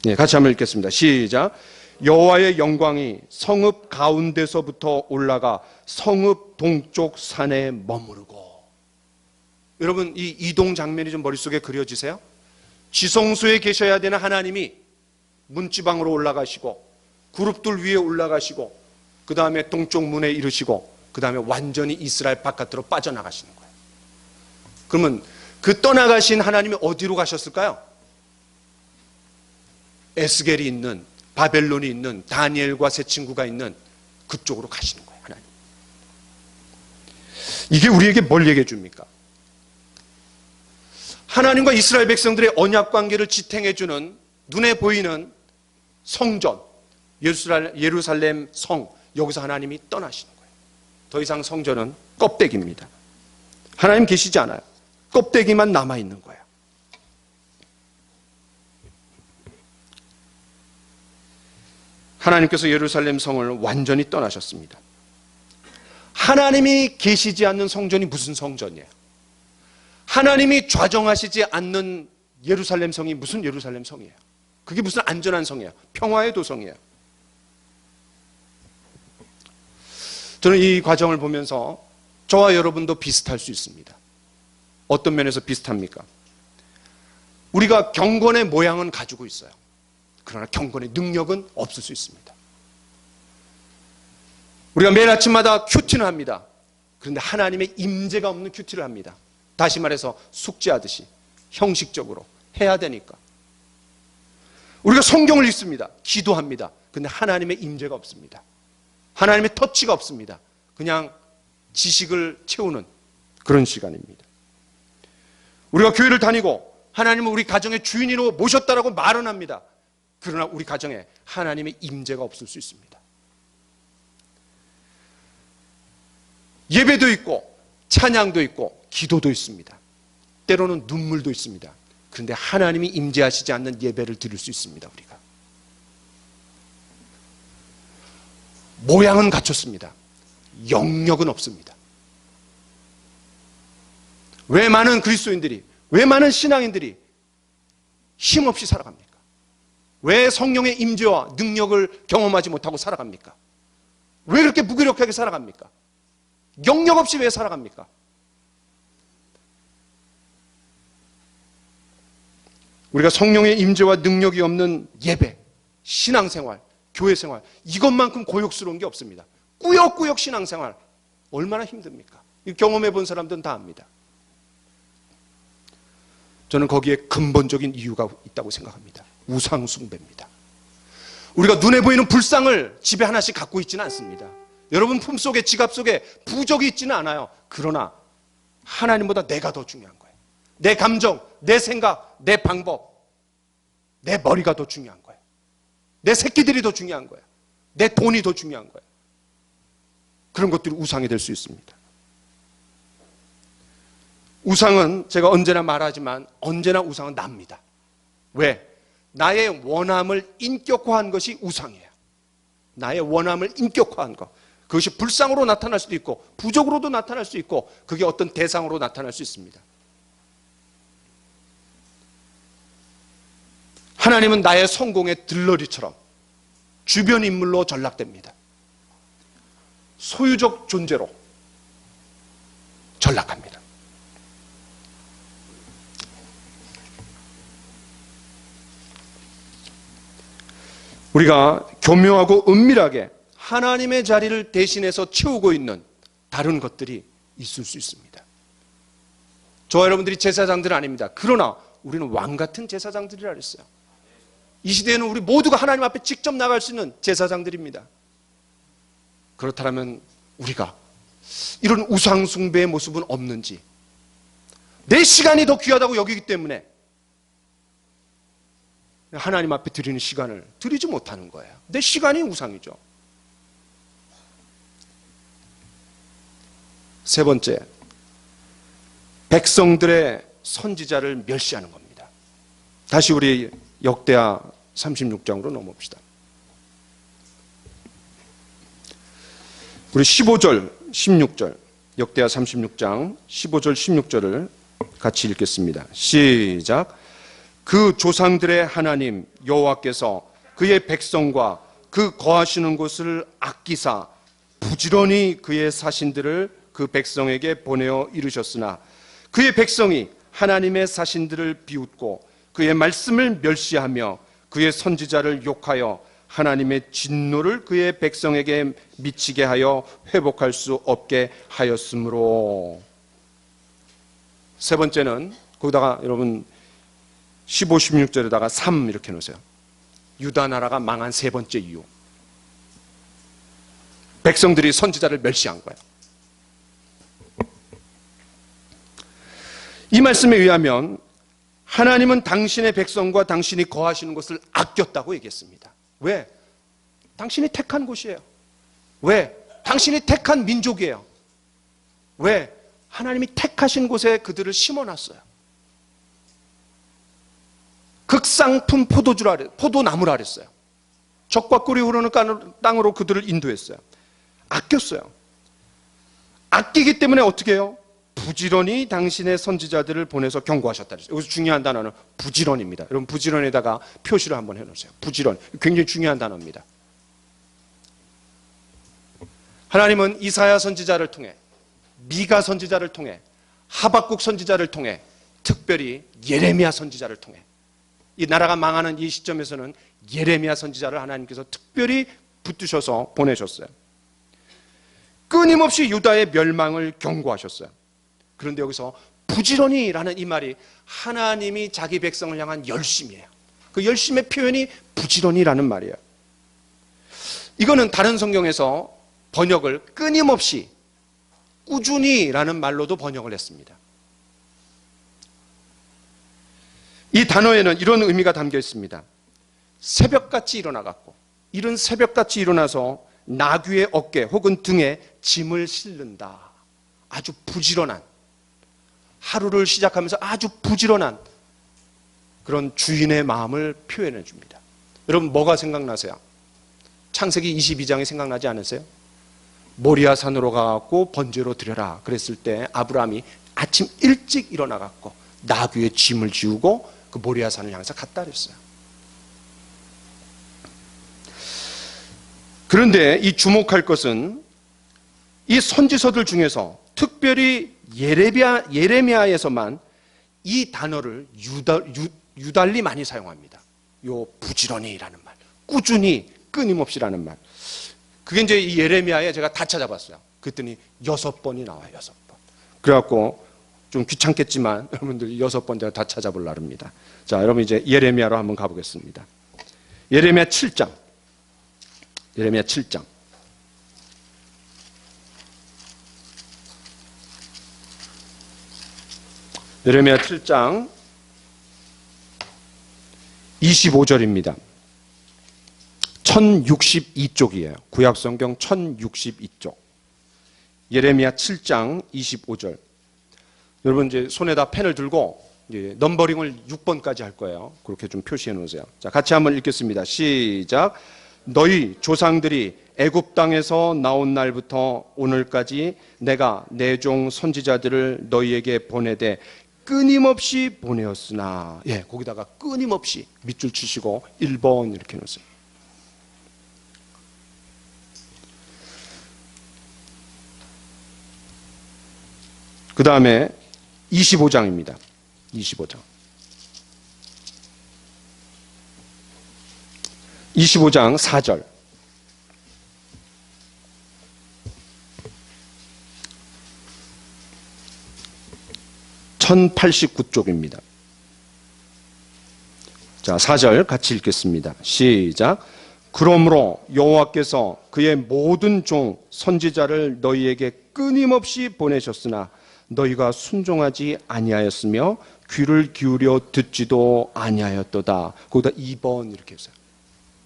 네, 같이 한번 읽겠습니다. 시작. 여호와의 영광이 성읍 가운데서부터 올라가 성읍 동쪽 산에 머무르고. 여러분, 이 이동 장면이 좀 머릿속에 그려지세요? 지성소에 계셔야 되는 하나님이 문지방으로 올라가시고 그룹들 위에 올라가시고 그 다음에 동쪽 문에 이르시고 그 다음에 완전히 이스라엘 바깥으로 빠져나가시는 거예요. 그러면 그 떠나가신 하나님이 어디로 가셨을까요? 에스겔이 있는, 바벨론이 있는, 다니엘과 세 친구가 있는 그쪽으로 가시는 거예요, 하나님. 이게 우리에게 뭘 얘기해 줍니까? 하나님과 이스라엘 백성들의 언약 관계를 지탱해 주는 눈에 보이는 성전, 예루살렘 성, 여기서 하나님이 떠나시는 거예요. 더 이상 성전은 껍데기입니다. 하나님 계시지 않아요. 껍데기만 남아있는 거예요. 하나님께서 예루살렘 성을 완전히 떠나셨습니다. 하나님이 계시지 않는 성전이 무슨 성전이에요? 하나님이 좌정하시지 않는 예루살렘 성이 무슨 예루살렘 성이에요? 그게 무슨 안전한 성이에요? 평화의 도성이에요. 저는 이 과정을 보면서 저와 여러분도 비슷할 수 있습니다. 어떤 면에서 비슷합니까? 우리가 경건의 모양은 가지고 있어요. 그러나 경건의 능력은 없을 수 있습니다. 우리가 매일 아침마다 큐티는 합니다. 그런데 하나님의 임재가 없는 큐티를 합니다. 다시 말해서 숙제하듯이 형식적으로 해야 되니까. 우리가 성경을 읽습니다. 기도합니다. 그런데 하나님의 임재가 없습니다. 하나님의 터치가 없습니다. 그냥 지식을 채우는 그런 시간입니다. 우리가 교회를 다니고 하나님은 우리 가정의 주인으로 모셨다라고 말은 합니다. 그러나 우리 가정에 하나님의 임재가 없을 수 있습니다. 예배도 있고 찬양도 있고 기도도 있습니다. 때로는 눈물도 있습니다. 그런데 하나님이 임재하시지 않는 예배를 드릴 수 있습니다. 우리가 모양은 갖췄습니다. 영역은 없습니다. 왜 많은 그리스도인들이, 왜 많은 신앙인들이 힘없이 살아갑니까? 왜 성령의 임재와 능력을 경험하지 못하고 살아갑니까? 왜 그렇게 무기력하게 살아갑니까? 영역 없이 왜 살아갑니까? 우리가 성령의 임재와 능력이 없는 예배, 신앙생활, 교회생활, 이것만큼 고역스러운 게 없습니다. 꾸역꾸역 신앙생활 얼마나 힘듭니까? 경험해 본 사람들은 다 압니다. 저는 거기에 근본적인 이유가 있다고 생각합니다. 우상 숭배입니다. 우리가 눈에 보이는 불상을 집에 하나씩 갖고 있지는 않습니다. 여러분 품속에, 지갑 속에 부적이 있지는 않아요. 그러나 하나님보다 내가 더 중요한 거예요. 내 감정, 내 생각, 내 방법, 내 머리가 더 중요한 거예요. 내 새끼들이 더 중요한 거예요. 내 돈이 더 중요한 거예요. 그런 것들이 우상이 될 수 있습니다. 우상은 제가 언제나 말하지만 언제나 우상은 납니다. 왜? 나의 원함을 인격화한 것이 우상이에요. 나의 원함을 인격화한 것. 그것이 불상으로 나타날 수도 있고 부적으로도 나타날 수 있고 그게 어떤 대상으로 나타날 수 있습니다. 하나님은 나의 성공의 들러리처럼 주변 인물로 전락됩니다. 소유적 존재로 전락합니다. 우리가 교묘하고 은밀하게 하나님의 자리를 대신해서 채우고 있는 다른 것들이 있을 수 있습니다. 저와 여러분들이 제사장들은 아닙니다. 그러나 우리는 왕 같은 제사장들이라 그랬어요. 이 시대에는 우리 모두가 하나님 앞에 직접 나갈 수 있는 제사장들입니다. 그렇다면 우리가 이런 우상 숭배의 모습은 없는지, 내 시간이 더 귀하다고 여기기 때문에 하나님 앞에 드리는 시간을 드리지 못하는 거예요. 내 시간이 우상이죠. 세 번째, 백성들의 선지자를 멸시하는 겁니다. 다시 우리 역대하 36장으로 넘어옵시다. 우리 15절, 16절, 역대하 36장 15절, 16절을 같이 읽겠습니다. 시작. 그 조상들의 하나님 여호와께서 그의 백성과 그 거하시는 곳을 아끼사 부지런히 그의 사신들을 그 백성에게 보내어 이르셨으나 그의 백성이 하나님의 사신들을 비웃고 그의 말씀을 멸시하며 그의 선지자를 욕하여 하나님의 진노를 그의 백성에게 미치게 하여 회복할 수 없게 하였으므로. 세 번째는 거기다가 여러분 15, 16절에다가 3 이렇게 놓으세요. 유다 나라가 망한 세 번째 이유. 백성들이 선지자를 멸시한 거예요. 이 말씀에 의하면 하나님은 당신의 백성과 당신이 거하시는 곳을 아꼈다고 얘기했습니다. 왜? 당신이 택한 곳이에요. 왜? 당신이 택한 민족이에요. 왜? 하나님이 택하신 곳에 그들을 심어놨어요. 극상품 포도나무라 그랬어요. 적과 꿀이 흐르는 땅으로 그들을 인도했어요. 아꼈어요. 아끼기 때문에 어떻게 해요? 부지런히 당신의 선지자들을 보내서 경고하셨다. 여기서 중요한 단어는 부지런입니다. 여러분 부지런에다가 표시를 한번 해놓으세요. 부지런. 굉장히 중요한 단어입니다. 하나님은 이사야 선지자를 통해, 미가 선지자를 통해, 하박국 선지자를 통해, 특별히 예레미야 선지자를 통해, 이 나라가 망하는 이 시점에서는 예레미야 선지자를 하나님께서 특별히 붙드셔서 보내셨어요. 끊임없이 유다의 멸망을 경고하셨어요. 그런데 여기서 부지런히라는 이 말이 하나님이 자기 백성을 향한 열심이에요. 그 열심의 표현이 부지런히라는 말이에요. 이거는 다른 성경에서 번역을 끊임없이 꾸준히라는 말로도 번역을 했습니다. 이 단어에는 이런 의미가 담겨 있습니다. 새벽같이 일어나갖고, 이른 새벽같이 일어나서 나귀의 어깨 혹은 등에 짐을 실른다. 아주 부지런한, 하루를 시작하면서 아주 부지런한 그런 주인의 마음을 표현해 줍니다. 여러분 뭐가 생각나세요? 창세기 22장이 생각나지 않으세요? 모리아 산으로 가갖고 번제로 드려라 그랬을 때 아브라함이 아침 일찍 일어나갖고 나귀의 짐을 지우고 그 모리아 산을 향해서 갔다 그랬어요. 그런데 이 주목할 것은 이 선지서들 중에서 특별히 예레미야에서만 이 단어를 유달리 많이 사용합니다. 요 부지런히라는 말, 꾸준히, 끊임없이라는 말. 그게 이제 이 예레미야에 제가 다 찾아봤어요. 그랬더니 6번이 나와요. 6번. 그래갖고 좀 귀찮겠지만 여러분들 6번 제가 다 찾아보려고 합니다. 자, 여러분 이제 예레미야로 한번 가보겠습니다. 예레미야 7장. 예레미야 7장. 예레미야 7장 25절입니다. 1062쪽이에요. 구약성경 1062쪽. 예레미야 7장 25절. 여러분 이제 손에다 펜을 들고 이제 넘버링을 6번까지 할 거예요. 그렇게 좀 표시해 놓으세요. 자, 같이 한번 읽겠습니다. 시작. 너희 조상들이 애굽 땅에서 나온 날부터 오늘까지 내가 내 종 선지자들을 너희에게 보내되 끊임없이 보내었으나, 예, 거기다가 끊임없이 밑줄 치시고 1번 이렇게 놓으세요. 그 다음에 25장입니다. 25장. 25장 4절. (1089쪽입니다) 자, 4절 같이 읽겠습니다. 시작. 그러므로 여호와께서 그의 모든 종 선지자를 너희에게 끊임없이 보내셨으나 너희가 순종하지 아니하였으며 귀를 기울여 듣지도 아니하였도다. 거기다 2번 이렇게 했어요.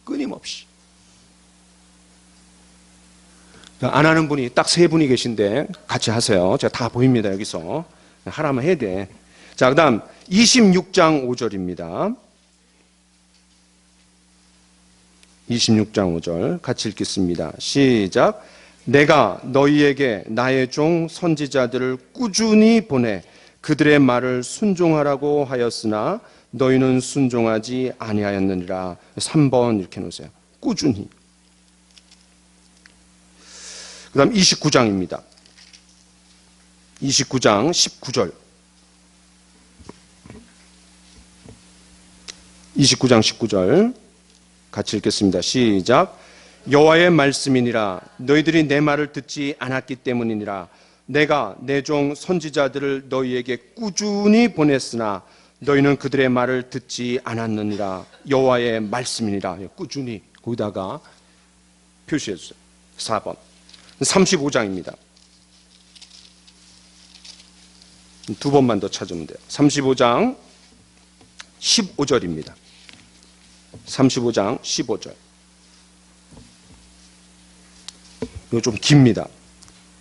끊임없이. 안 하는 분이 딱 3분이 계신데 같이 하세요. 제가 다 보입니다. 여기서 하라면 해야 돼. 자, 그 다음 26장 5절입니다 26장 5절 같이 읽겠습니다. 시작. 내가 너희에게 나의 종 선지자들을 꾸준히 보내 그들의 말을 순종하라고 하였으나 너희는 순종하지 아니하였느니라. 3번 이렇게 놓으세요. 꾸준히. 그 다음 29장입니다. 29장 19절. 29장 19절 같이 읽겠습니다. 시작. 여호와의 말씀이니라. 너희들이 내 말을 듣지 않았기 때문이니라. 내가 내 종 선지자들을 너희에게 꾸준히 보냈으나 너희는 그들의 말을 듣지 않았느니라. 여호와의 말씀이니라. 꾸준히 거기다가 표시해 주세요. 4번 35장입니다. 두 번만 더 찾으면 돼요. 35장 15절입니다. 35장 15절. 이거 좀 깁니다.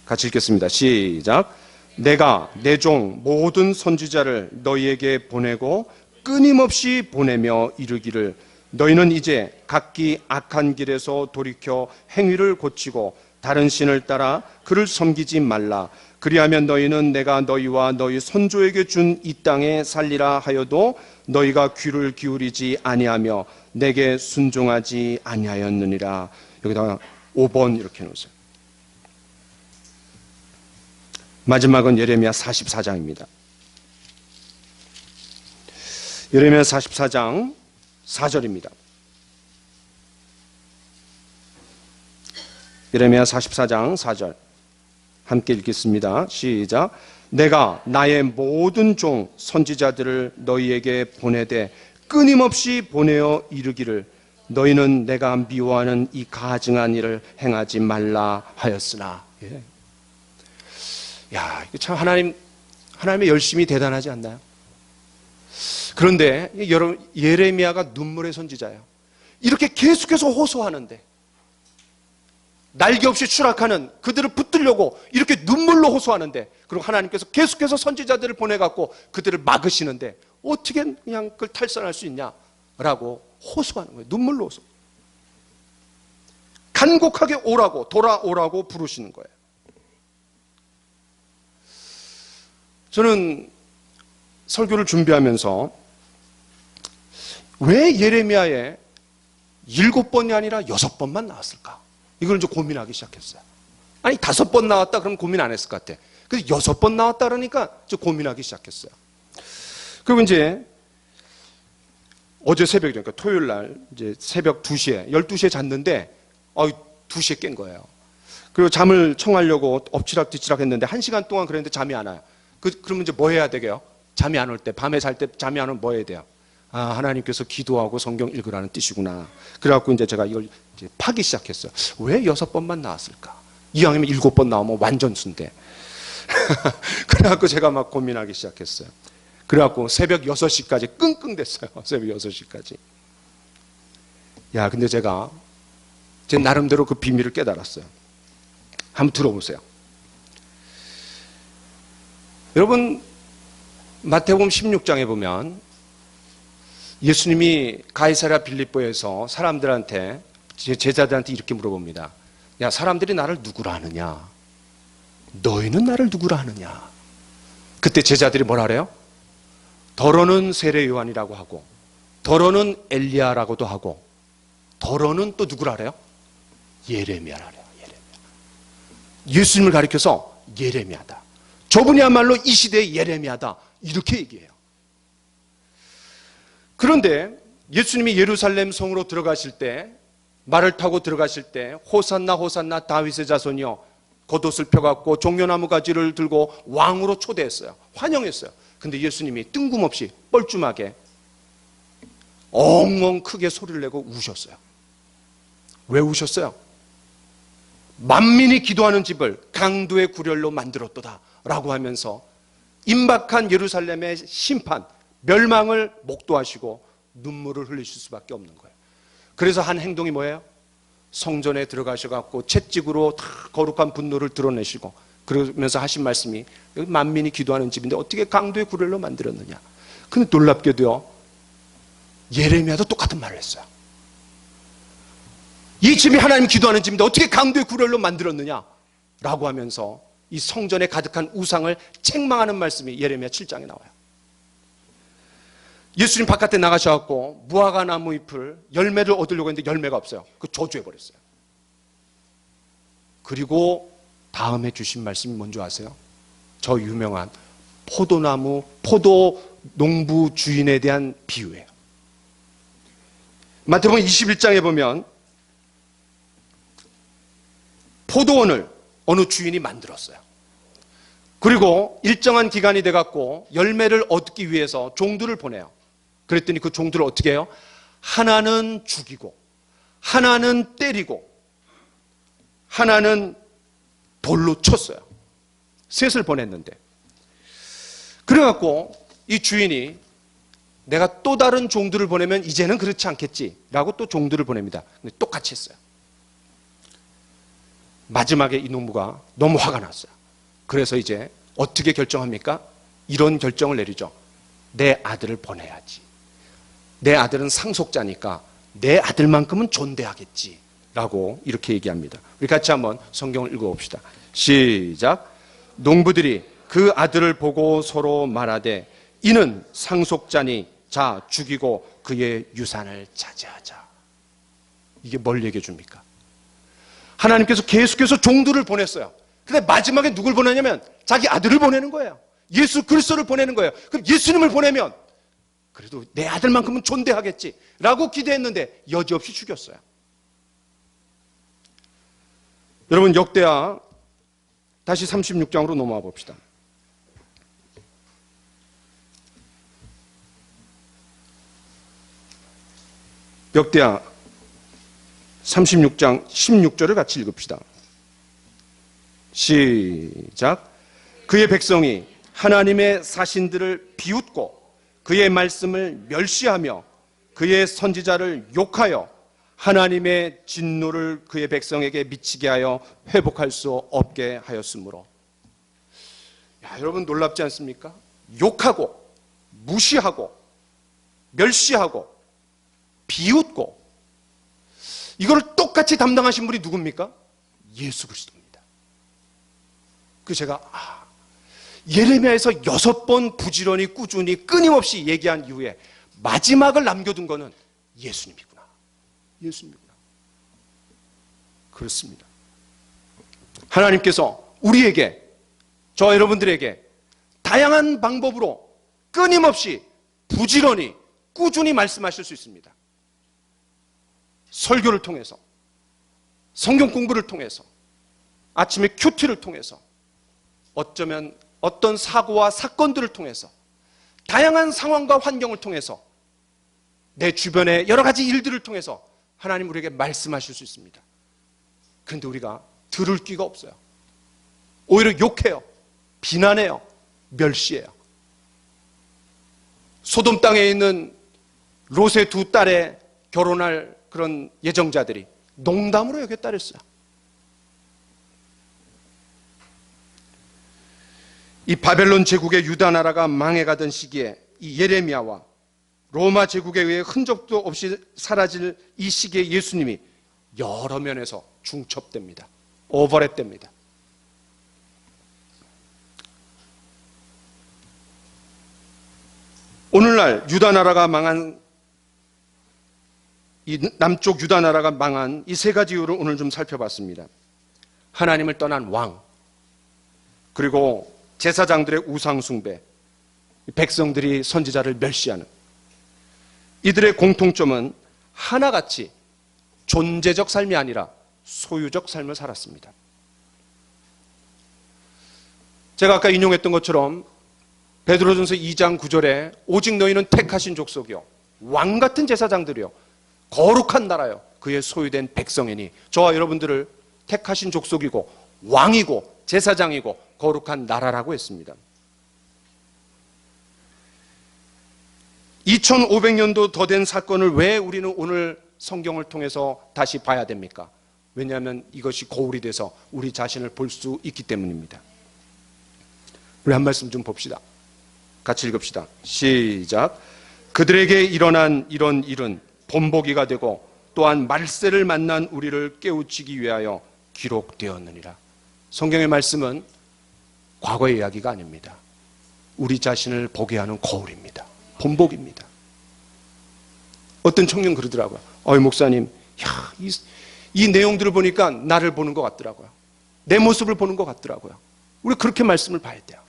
같이 읽겠습니다. 시작. 내가 내 종 모든 선지자를 너희에게 보내고 끊임없이 보내며 이르기를 너희는 이제 각기 악한 길에서 돌이켜 행위를 고치고 다른 신을 따라 그를 섬기지 말라. 그리하면 너희는 내가 너희와 너희 선조에게 준 이 땅에 살리라 하여도 너희가 귀를 기울이지 아니하며 내게 순종하지 아니하였느니라. 여기다가 5번 이렇게 놓으세요. 마지막은 예레미야 44장입니다. 예레미야 44장 4절입니다. 예레미야 44장 4절 함께 읽겠습니다. 시작. 내가 나의 모든 종 선지자들을 너희에게 보내되 끊임없이 보내어 이르기를 너희는 내가 미워하는 이 가증한 일을 행하지 말라 하였으나. 예. 야, 참 하나님의 열심이 대단하지 않나요? 그런데 여러분, 예레미야가 눈물의 선지자예요. 이렇게 계속해서 호소하는데 날개 없이 추락하는 그들을 붙들려고 이렇게 눈물로 호소하는데, 그리고 하나님께서 계속해서 선지자들을 보내갖고 그들을 막으시는데 어떻게 그냥 그걸 탈선할 수 있냐라고 호소하는 거예요. 눈물로 호소. 간곡하게 오라고, 돌아오라고 부르시는 거예요. 저는 설교를 준비하면서 왜 예레미야에 7번이 아니라 6번만 나왔을까? 이걸 이제 고민하기 시작했어요. 아니 5번 나왔다 그러면 고민 안 했을 것 같아. 그래서 6번 나왔다 그러니까 이제 고민하기 시작했어요. 그리고 이제 어제 새벽에, 그러니까 토요일 날 이제 새벽 2시에 12시에 잤는데 2시에 깬 거예요. 그리고 잠을 청하려고 엎치락뒤치락 했는데 1시간 동안 그랬는데 잠이 안 와요. 그러면 이제 뭐 해야 되게요? 잠이 안 올 때, 밤에 잘 때 잠이 안 오면 뭐 해야 돼요? 하나님께서 기도하고 성경 읽으라는 뜻이구나. 그래갖고 이제 제가 이걸 이제 파기 시작했어요. 왜 6번만 나왔을까? 이왕이면 7번 나오면 완전 순대. 그래갖고 제가 막 고민하기 시작했어요. 그래갖고 새벽 6시까지 끙끙댔어요. 새벽 6시까지. 야, 근데 제가 제 나름대로 그 비밀을 깨달았어요. 한번 들어보세요. 여러분, 마태복음 16장에 보면 예수님이 가이사랴 빌립보에서 사람들한테, 제자들한테 이렇게 물어봅니다. 야, 사람들이 나를 누구라 하느냐? 너희는 나를 누구라 하느냐? 그때 제자들이 뭐라 그래요? 더러는 세례 요한이라고 하고, 더러는 엘리야라고도 하고, 더러는 또 누구라 그래요? 예레미야라 그래요. 예레미야. 예수님을 가리켜서 예레미야다. 저분이야말로 이 시대의 예레미야다. 이렇게 얘기해요. 그런데 예수님이 예루살렘 성으로 들어가실 때, 말을 타고 들어가실 때 호산나 호산나 다윗의 자손이여, 겉옷을 펴갖고 종려나무 가지를 들고 왕으로 초대했어요. 환영했어요. 근데 예수님이 뜬금없이 뻘쭘하게 엉엉 크게 소리를 내고 우셨어요. 왜 우셨어요? 만민이 기도하는 집을 강도의 구렬로 만들었도다 라고 하면서 임박한 예루살렘의 심판, 멸망을 목도하시고 눈물을 흘리실 수밖에 없는 거예요. 그래서 한 행동이 뭐예요? 성전에 들어가셔갖고 채찍으로 다 거룩한 분노를 드러내시고, 그러면서 하신 말씀이 여기 만민이 기도하는 집인데 어떻게 강도의 구렬로 만들었느냐. 근데 놀랍게도요, 예레미야도 똑같은 말을 했어요. 이 집이 하나님 기도하는 집인데 어떻게 강도의 구렬로 만들었느냐 라고 하면서 이 성전에 가득한 우상을 책망하는 말씀이 예레미야 7장에 나와요. 예수님 바깥에 나가셔갖고 무화과 나무 잎을 열매를 얻으려고 했는데 열매가 없어요. 그 저주해버렸어요. 그리고 다음에 주신 말씀이 뭔지 아세요? 저 유명한 포도 농부 주인에 대한 비유예요. 마태복음 21장에 보면 포도원을 어느 주인이 만들었어요. 그리고 일정한 기간이 돼갖고 열매를 얻기 위해서 종들을 보내요. 그랬더니 그 종들을 어떻게 해요? 하나는 죽이고, 하나는 때리고, 하나는 돌로 쳤어요. 셋을 보냈는데. 그래갖고 이 주인이 내가 또 다른 종들을 보내면 이제는 그렇지 않겠지라고 또 종들을 보냅니다. 근데 똑같이 했어요. 마지막에 이 농부가 너무 화가 났어요. 그래서 이제 어떻게 결정합니까? 이런 결정을 내리죠. 내 아들을 보내야지. 내 아들은 상속자니까 내 아들만큼은 존대하겠지 라고 이렇게 얘기합니다. 우리 같이 한번 성경을 읽어봅시다. 시작. 농부들이 그 아들을 보고 서로 말하되 이는 상속자니 자 죽이고 그의 유산을 차지하자. 이게 뭘 얘기해 줍니까? 하나님께서 계속해서 종들을 보냈어요. 근데 마지막에 누굴 보내냐면 자기 아들을 보내는 거예요. 예수 그리스도를 보내는 거예요. 그럼 예수님을 보내면 그래도 내 아들만큼은 존대하겠지 라고 기대했는데 여지없이 죽였어요. 여러분 역대하 다시 36장으로 넘어와 봅시다. 역대하 36장 16절을 같이 읽읍시다. 시작. 그의 백성이 하나님의 사신들을 비웃고 그의 말씀을 멸시하며 그의 선지자를 욕하여 하나님의 진노를 그의 백성에게 미치게 하여 회복할 수 없게 하였으므로. 야, 여러분 놀랍지 않습니까? 욕하고 무시하고 멸시하고 비웃고 이걸 똑같이 담당하신 분이 누굽니까? 예수 그리스도입니다. 그 제가 예레미야에서 6번 부지런히 꾸준히 끊임없이 얘기한 이후에 마지막을 남겨둔 거는 예수님이구나. 예수님이구나. 그렇습니다. 하나님께서 우리에게, 저와 여러분들에게 다양한 방법으로 끊임없이 부지런히 꾸준히 말씀하실 수 있습니다. 설교를 통해서, 성경 공부를 통해서, 아침에 큐티를 통해서, 어쩌면 어떤 사고와 사건들을 통해서, 다양한 상황과 환경을 통해서, 내 주변의 여러 가지 일들을 통해서 하나님 우리에게 말씀하실 수 있습니다. 그런데 우리가 들을 귀가 없어요. 오히려 욕해요. 비난해요. 멸시해요. 소돔 땅에 있는 롯의 두 딸의 결혼할 그런 예정자들이 농담으로 여겼다 그랬어요. 이 바벨론 제국의 유다 나라가 망해가던 시기에 이 예레미야와 로마 제국에 의해 흔적도 없이 사라질 이 시기에 예수님이 여러 면에서 중첩됩니다. 오버랩됩니다. 오늘날 유다 나라가 망한, 이 남쪽 유다 나라가 망한 이 세 가지 이유를 오늘 좀 살펴봤습니다. 하나님을 떠난 왕, 그리고 제사장들의 우상숭배, 백성들이 선지자를 멸시하는, 이들의 공통점은 하나같이 존재적 삶이 아니라 소유적 삶을 살았습니다. 제가 아까 인용했던 것처럼 베드로전서 2장 9절에 오직 너희는 택하신 족속이요 왕 같은 제사장들이요 거룩한 나라요 그의 소유된 백성이니, 저와 여러분들을 택하신 족속이고 왕이고 제사장이고 거룩한 나라라고 했습니다. 2500년도 더 된 사건을 왜 우리는 오늘 성경을 통해서 다시 봐야 됩니까? 왜냐하면 이것이 거울이 돼서 우리 자신을 볼 수 있기 때문입니다. 우리 한 말씀 좀 봅시다. 같이 읽읍시다. 시작. 그들에게 일어난 이런 일은 본보기가 되고 또한 말세를 만난 우리를 깨우치기 위하여 기록되었느니라. 성경의 말씀은 과거의 이야기가 아닙니다. 우리 자신을 보게 하는 거울입니다. 본보기입니다. 어떤 청년 그러더라고요. 목사님, 이 내용들을 보니까 나를 보는 것 같더라고요. 내 모습을 보는 것 같더라고요. 우리 그렇게 말씀을 봐야 돼요.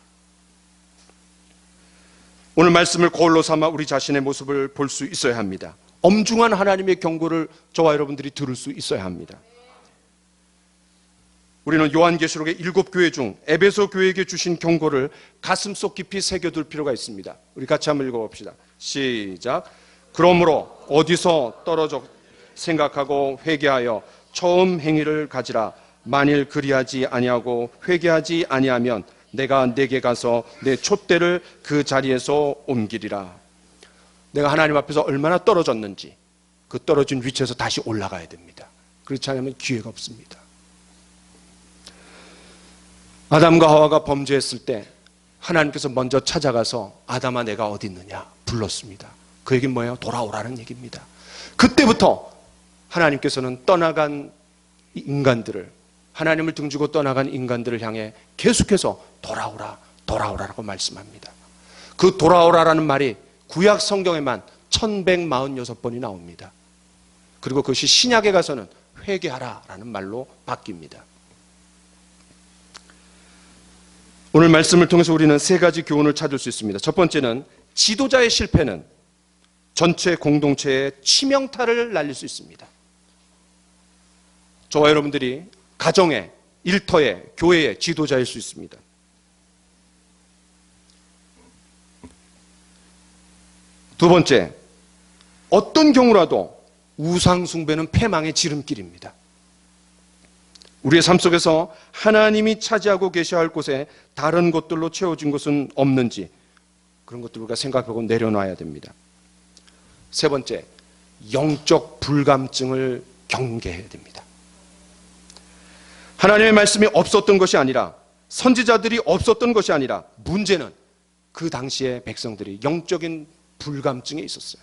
오늘 말씀을 거울로 삼아 우리 자신의 모습을 볼 수 있어야 합니다. 엄중한 하나님의 경고를 저와 여러분들이 들을 수 있어야 합니다. 우리는 요한계시록의 7교회 중 에베소 교회에게 주신 경고를 가슴속 깊이 새겨둘 필요가 있습니다. 우리 같이 한번 읽어봅시다. 시작. 그러므로 어디서 떨어져 생각하고 회개하여 처음 행위를 가지라. 만일 그리하지 아니하고 회개하지 아니하면 내가 내게 가서 내 촛대를 그 자리에서 옮기리라. 내가 하나님 앞에서 얼마나 떨어졌는지 그 떨어진 위치에서 다시 올라가야 됩니다. 그렇지 않으면 기회가 없습니다. 아담과 하와가 범죄했을 때 하나님께서 먼저 찾아가서 아담아 내가 어디 있느냐 불렀습니다. 그 얘기는 뭐예요? 돌아오라는 얘기입니다. 그때부터 하나님께서는 떠나간 인간들을, 하나님을 등지고 떠나간 인간들을 향해 계속해서 돌아오라 돌아오라라고 말씀합니다. 그 돌아오라라는 말이 구약 성경에만 1146번이 나옵니다. 그리고 그것이 신약에 가서는 회개하라라는 말로 바뀝니다. 오늘 말씀을 통해서 우리는 세 가지 교훈을 찾을 수 있습니다. 첫 번째는 지도자의 실패는 전체 공동체에 치명타를 날릴 수 있습니다. 저와 여러분들이 가정의, 일터의, 교회의 지도자일 수 있습니다. 두 번째, 어떤 경우라도 우상 숭배는 패망의 지름길입니다. 우리의 삶 속에서 하나님이 차지하고 계셔야 할 곳에 다른 것들로 채워진 것은 없는지 그런 것들을 우리가 생각하고 내려놔야 됩니다. 세 번째, 영적 불감증을 경계해야 됩니다. 하나님의 말씀이 없었던 것이 아니라, 선지자들이 없었던 것이 아니라, 문제는 그 당시의 백성들이 영적인 불감증에 있었어요.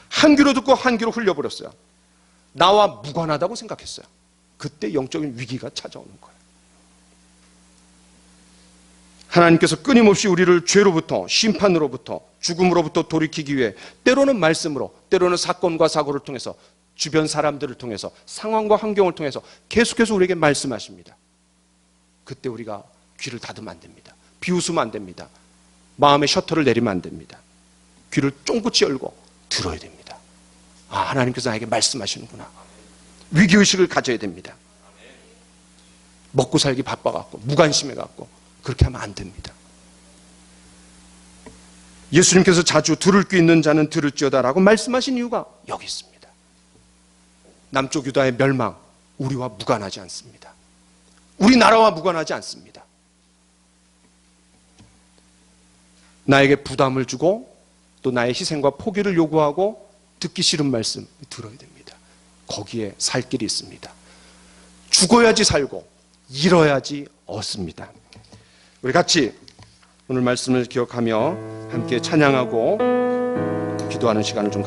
한 귀로 듣고 한 귀로 흘려버렸어요. 나와 무관하다고 생각했어요. 그때 영적인 위기가 찾아오는 거예요. 하나님께서 끊임없이 우리를 죄로부터, 심판으로부터, 죽음으로부터 돌이키기 위해 때로는 말씀으로, 때로는 사건과 사고를 통해서, 주변 사람들을 통해서, 상황과 환경을 통해서 계속해서 우리에게 말씀하십니다. 그때 우리가 귀를 닫으면 안 됩니다. 비웃으면 안 됩니다. 마음의 셔터를 내리면 안 됩니다. 귀를 쫑긋이 열고 들어야 됩니다. 아, 하나님께서 나에게 말씀하시는구나. 위기의식을 가져야 됩니다. 먹고 살기 바빠갖고 무관심해갖고 그렇게 하면 안 됩니다. 예수님께서 자주 들을 귀 있는 자는 들을지어다라고 말씀하신 이유가 여기 있습니다. 남쪽 유다의 멸망, 우리와 무관하지 않습니다. 우리나라와 무관하지 않습니다. 나에게 부담을 주고 또 나의 희생과 포기를 요구하고 듣기 싫은 말씀 들어야 됩니다. 거기에 살 길이 있습니다. 죽어야지 살고 잃어야지 얻습니다. 우리 같이 오늘 말씀을 기억하며 함께 찬양하고 기도하는 시간을 좀